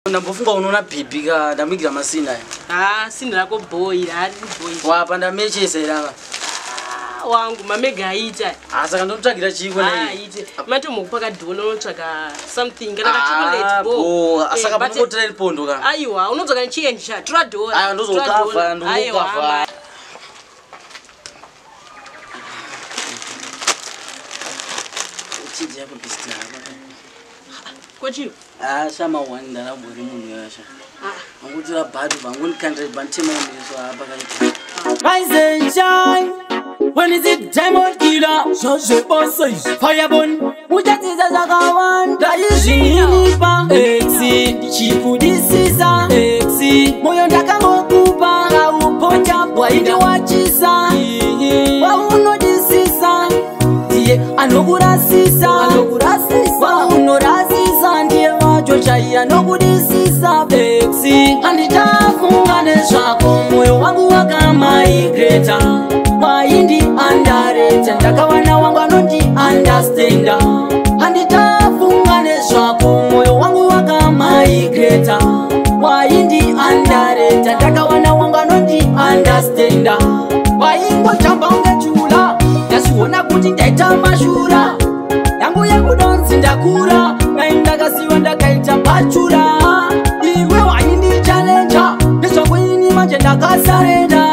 Ndambofunga unoona baby ka ndamwigira masina. Sina lako boy, ari boy. Wapanda mechese lava. Wangu mamega aita. Saka ndotsvagira chiko naye. Aite. Mati mukupaka dholo unotsvaka something kana chocolate bo. Saka pamotora ripondo ka. Aiwa, unotsvaka change. Tura dholo. Ndozokava, ndokava. Chidya kubistia. Kochi? Shama wanda la buri munhu yasha. Ngokuti la badu bangoni country bantema neso apa kaita. Rise and shine. When is it time of killer? Shoshe bossy. Fireborn. Mujatiza zakawanda. Yishinipa. Exi. Chifudisisa. Exi. Moyo ndakamokupa. Kaupocha. Waide wachisa. Waunodisisa. Ndiye anokurasisa. Waunorasisa. Ndiye wachochaya nokudisisa. Exi. Anditafunga nezvako. Moyo wangu wakamigreta. Waindi underrated. Ndakawana wangu anoti understanda. Anditafunga nezvako. Moyo wangu wakamigreta. Waindi underrated. Ndakawana wangu anoti understanda. Waingochamba ungechula. Ndasiona kuti ndaita mashura. Yangu yakudonzi ndakura. Naindakasiwa ndakaita pachura. Iwe waindi challenger. Nezvako ini manje ndakasarenda.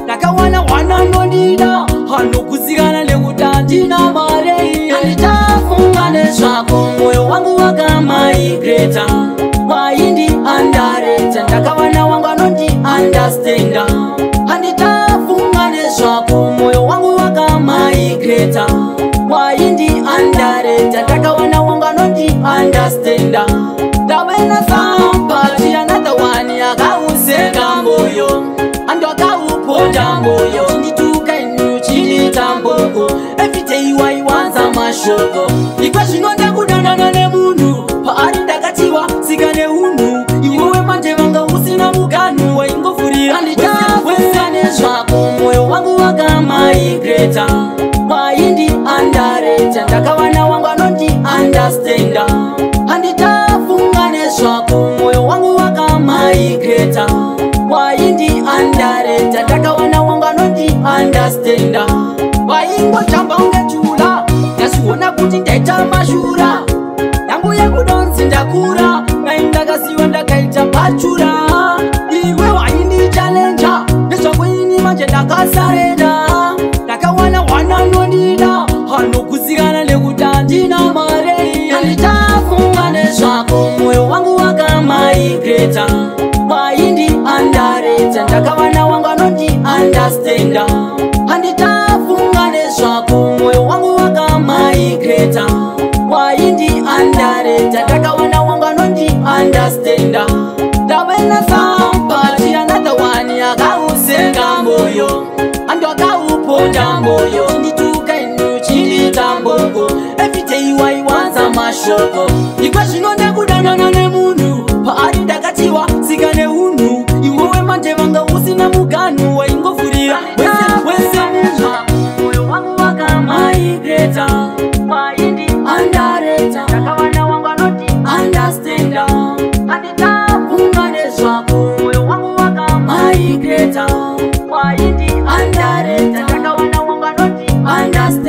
Ndakawana wana nondida. Hanokuzikana nekuti handina mare. Anditafunga nezvako. Moyo wangu wakamigreta. Waindi underrated. Ndakawana wangu anoti understanda. Anditafunga nezvako. Moyo wangu wakamigreta. Waindi underrated. Ndakawana wangu anoti understanda. Ndawena somebody another one yakausenga moyo. Andwakauponda moyo. Ndituka inu chilita mboko. Every day waiwanza mashoko. Ikwa shinonda kudanana ne munhu. Paari ndakatiwa sikane hunu. Iwewe manje vanga usina muganu. Waingofurira nditafunga nezvako. Moyo wangu wakamigreta. Waindi underrated. Ndakawana wangu anoti understanda. Anditafunga nezvako. Moyo wangu wakamigreta. Waindi underrated. Ndakawana wangu anoti understanda. Waingochamba ungechula. Ndasiona kuti ndaita mashura. Yangu yakudonzi ndakura. Naindakasiwa ndakaita pachura. Iwe waindi challenger. Nezvako ini manje ndakasarenda. Ndakawana wana nondida. Hanokuzikana nekuti handina mare. Anditafunga nezvako. Moyo wangu wakamigreta. Waindi underrated. Ndakawana wangu anoti understanda. Anditafunga nezvako. Moyo wangu wakamigreta. Waindi underrated. Ndakawana wangu anoti understanda. Ndawena somebody another one yakausenga moyo. Andwakauponda moyo. Ndituka inu chilita mboko. Every day waiwanza mashoko. Ikwa shinonda kudanana ne munhu. Paari ndakatiwa sikane hunu. Iwewe manje vanga usina muganu. Waingofurira wese nezva. Moyo wangu wakamigreta. Waindi underrated. Ndakawana wangu anoti understanda. Anditafunga nezvako. Moyo wangu wakamigreta. Waindi underrated. Ndakawana wangu anoti understand.